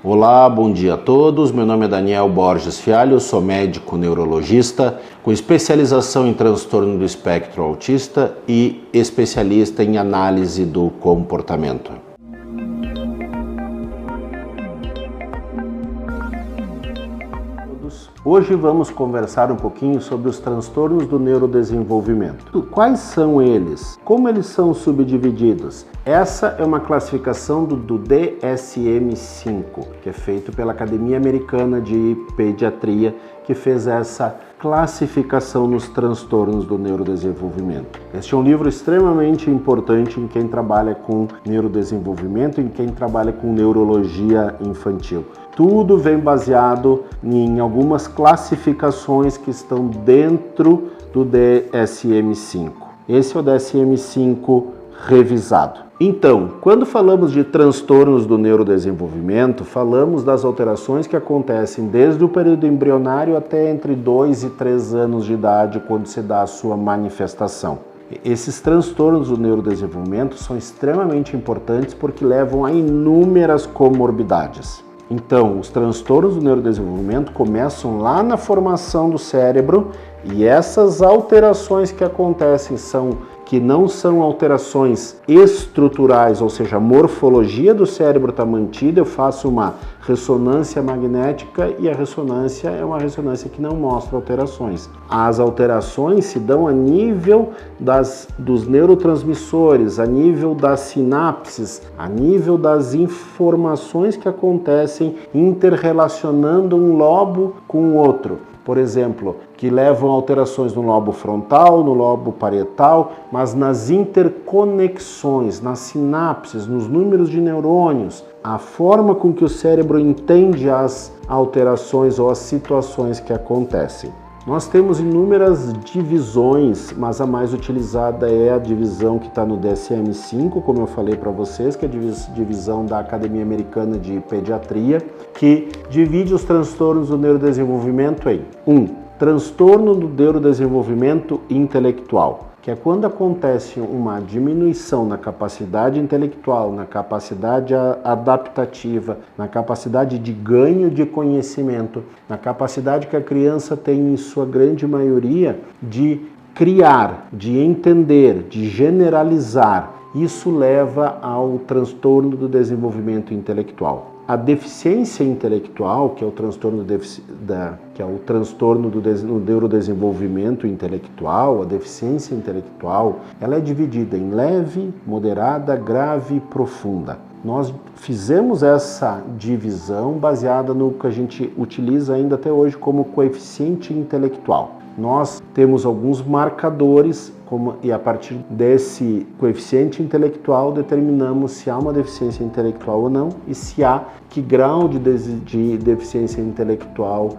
Olá, bom dia a todos. Meu nome é Daniel Borges Fialho, sou médico neurologista com especialização em transtorno do espectro autista e especialista em análise do comportamento. Hoje vamos conversar um pouquinho sobre os transtornos do neurodesenvolvimento. Quais são eles? Como eles são subdivididos? Essa é uma classificação do DSM-5, que é feito pela Academia Americana de Pediatria, que fez essa classificação nos transtornos do neurodesenvolvimento. Este é um livro extremamente importante em quem trabalha com neurodesenvolvimento, em quem trabalha com neurologia infantil. Tudo vem baseado em algumas classificações que estão dentro do DSM-5. Esse é o DSM-5 revisado. Então, quando falamos de transtornos do neurodesenvolvimento, falamos das alterações que acontecem desde o período embrionário até entre 2 e 3 anos de idade, quando se dá a sua manifestação. Esses transtornos do neurodesenvolvimento são extremamente importantes porque levam a inúmeras comorbidades. Então, os transtornos do neurodesenvolvimento começam lá na formação do cérebro e essas alterações que acontecem que não são alterações estruturais, ou seja, a morfologia do cérebro está mantida, eu faço uma ressonância magnética e a ressonância é uma ressonância que não mostra alterações. As alterações se dão a nível dos neurotransmissores, a nível das sinapses, a nível das informações que acontecem interrelacionando um lobo com o outro. Por exemplo, que levam a alterações no lobo frontal, no lobo parietal, mas nas interconexões, nas sinapses, nos números de neurônios, a forma com que o cérebro entende as alterações ou as situações que acontecem. Nós temos inúmeras divisões, mas a mais utilizada é a divisão que está no DSM-5, como eu falei para vocês, que é a divisão da Academia Americana de Pediatria, que divide os transtornos do neurodesenvolvimento em 1. Transtorno do neurodesenvolvimento intelectual, que é quando acontece uma diminuição na capacidade intelectual, na capacidade adaptativa, na capacidade de ganho de conhecimento, na capacidade que a criança tem, em sua grande maioria, de criar, de entender, de generalizar. Isso leva ao transtorno do desenvolvimento intelectual. A deficiência intelectual, que é o transtorno do neurodesenvolvimento intelectual, a deficiência intelectual, ela é dividida em leve, moderada, grave e profunda. Nós fizemos essa divisão baseada no que a gente utiliza ainda até hoje como coeficiente intelectual. Nós temos alguns marcadores e a partir desse coeficiente intelectual determinamos se há uma deficiência intelectual ou não e se há que grau de deficiência intelectual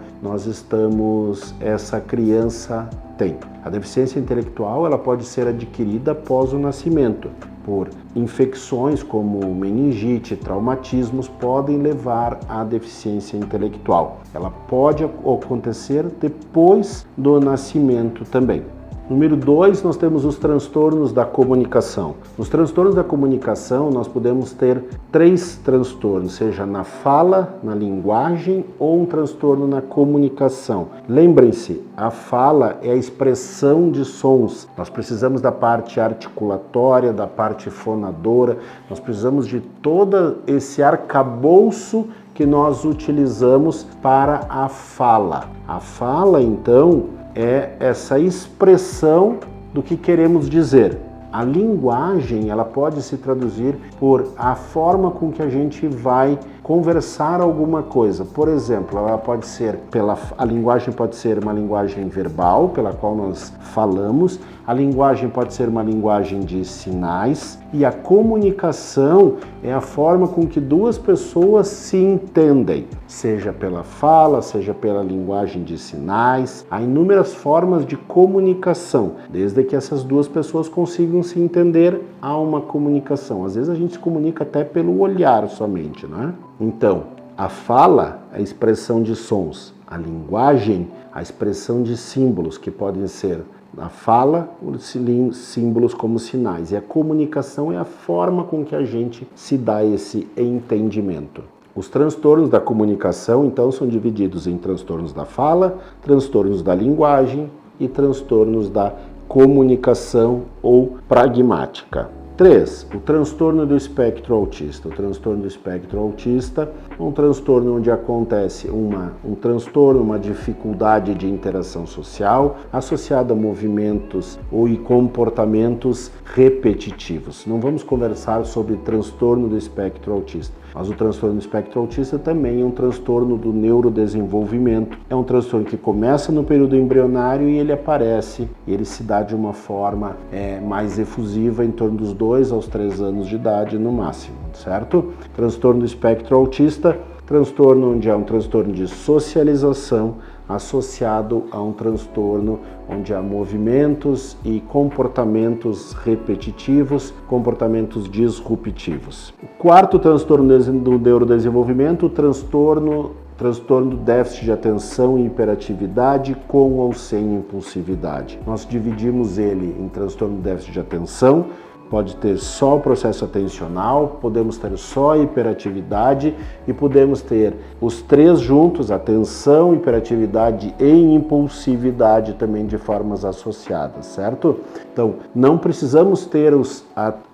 essa criança tem. A deficiência intelectual ela pode ser adquirida após o nascimento por infecções como meningite, traumatismos podem levar à deficiência intelectual. Ela pode acontecer depois do nascimento também. Número 2, nós temos os transtornos da comunicação. Nos transtornos da comunicação, nós podemos ter 3 transtornos, seja na fala, na linguagem ou um transtorno na comunicação. Lembrem-se, a fala é a expressão de sons. Nós precisamos da parte articulatória, da parte fonadora, nós precisamos de todo esse arcabouço que nós utilizamos para a fala. A fala, então, é essa expressão do que queremos dizer. A linguagem, ela pode se traduzir por a forma com que a gente vai conversar alguma coisa. Por exemplo, a linguagem pode ser uma linguagem verbal, pela qual nós falamos, a linguagem pode ser uma linguagem de sinais e a comunicação é a forma com que duas pessoas se entendem, seja pela fala, seja pela linguagem de sinais. Há inúmeras formas de comunicação, desde que essas duas pessoas consigam se entender, há uma comunicação. Às vezes a gente se comunica até pelo olhar somente, né? Então, a fala é a expressão de sons, a linguagem, a expressão de símbolos, que podem ser a fala, os símbolos como sinais, e a comunicação é a forma com que a gente se dá esse entendimento. Os transtornos da comunicação, então, são divididos em transtornos da fala, transtornos da linguagem e transtornos da comunicação ou pragmática. 3. O transtorno do espectro autista. O transtorno do espectro autista é um transtorno onde acontece um transtorno, uma dificuldade de interação social associada a movimentos ou comportamentos repetitivos. Não vamos conversar sobre transtorno do espectro autista, mas o transtorno do espectro autista também é um transtorno do neurodesenvolvimento. É um transtorno que começa no período embrionário e ele aparece, ele se dá de uma forma mais efusiva em torno dos 2 aos 3 anos de idade no máximo, certo? Transtorno do espectro autista, transtorno onde há um transtorno de socialização associado a um transtorno onde há movimentos e comportamentos repetitivos, comportamentos disruptivos. O quarto transtorno do neurodesenvolvimento, o transtorno do déficit de atenção e hiperatividade com ou sem impulsividade. Nós dividimos ele em transtorno do déficit de atenção, pode ter só o processo atencional, podemos ter só a hiperatividade e podemos ter os 3 juntos, atenção, hiperatividade e impulsividade também de formas associadas, certo? Então, não precisamos ter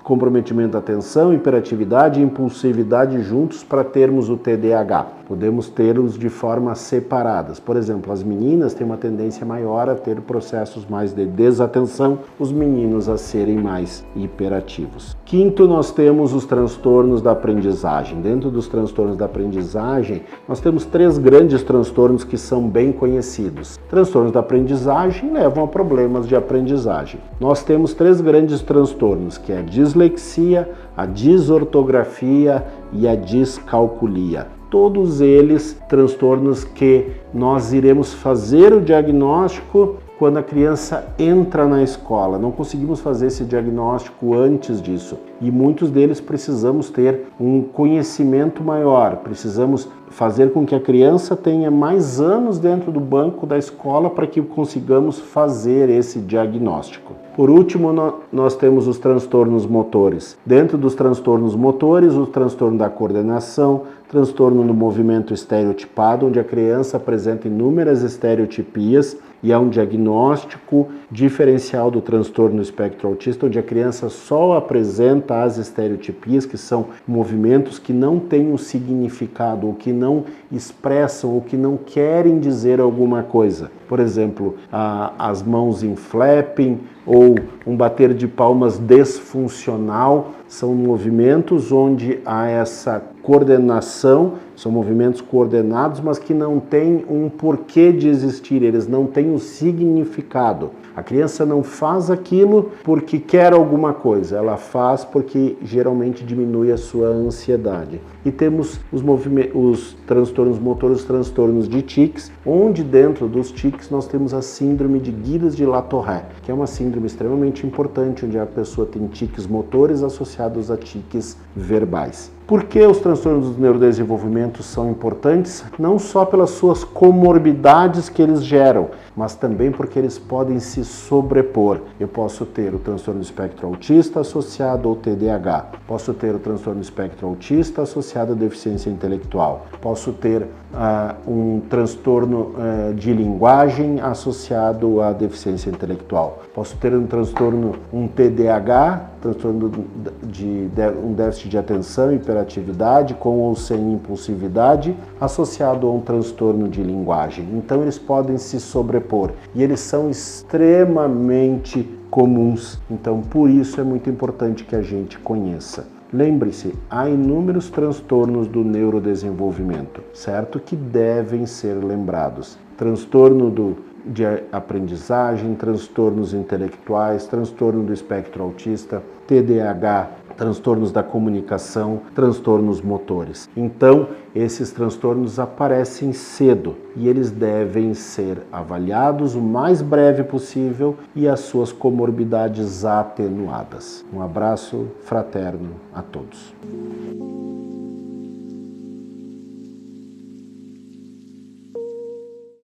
comprometimento da atenção, hiperatividade e impulsividade juntos para termos o TDAH. Podemos tê-los de formas separadas. Por exemplo, as meninas têm uma tendência maior a ter processos mais de desatenção, os meninos a serem mais hiperativos. Quinto, nós temos os transtornos da aprendizagem. Dentro dos transtornos da aprendizagem, nós temos 3 grandes transtornos que são bem conhecidos. Transtornos da aprendizagem levam a problemas de aprendizagem. Nós temos 3 grandes transtornos, que é a dislexia, a disortografia e a discalculia. Todos eles transtornos que nós iremos fazer o diagnóstico quando a criança entra na escola. Não conseguimos fazer esse diagnóstico antes disso. E muitos deles precisamos ter um conhecimento maior, precisamos fazer com que a criança tenha mais anos dentro do banco da escola para que consigamos fazer esse diagnóstico. Por último, nós temos os transtornos motores. Dentro dos transtornos motores, o transtorno da coordenação, transtorno do movimento estereotipado, onde a criança apresenta inúmeras estereotipias e há um diagnóstico diferencial do transtorno do espectro autista, onde a criança só apresenta as estereotipias, que são movimentos que não têm um significado, ou que não expressam, ou que não querem dizer alguma coisa. Por exemplo, as mãos em flapping ou um bater de palmas desfuncional são movimentos onde há essa coordenação, são movimentos coordenados, mas que não têm um porquê de existir, eles não têm um significado. A criança não faz aquilo porque quer alguma coisa, ela faz porque geralmente diminui a sua ansiedade. E temos os transtornos motores, os transtornos de tics, onde dentro dos tics nós temos a síndrome de Guillain-Barré, que é uma síndrome extremamente importante, onde a pessoa tem tics motores associados a tics verbais. Por que os transtornos do neurodesenvolvimento são importantes? Não só pelas suas comorbidades que eles geram, mas também porque eles podem se sobrepor. Eu posso ter o transtorno do espectro autista associado ao TDAH, posso ter o transtorno do espectro autista associado à deficiência intelectual, posso ter um transtorno de linguagem associado à deficiência intelectual, posso ter um TDAH, transtorno de um déficit de atenção e hiperatividade com ou sem impulsividade, associado a um transtorno de linguagem. Então eles podem se sobrepor e eles são extremamente comuns. Então por isso é muito importante que a gente conheça. Lembre-se, há inúmeros transtornos do neurodesenvolvimento, certo? Que devem ser lembrados. Transtorno de aprendizagem, transtornos intelectuais, transtorno do espectro autista, TDAH, transtornos da comunicação, transtornos motores. Então, esses transtornos aparecem cedo e eles devem ser avaliados o mais breve possível e as suas comorbidades atenuadas. Um abraço fraterno a todos.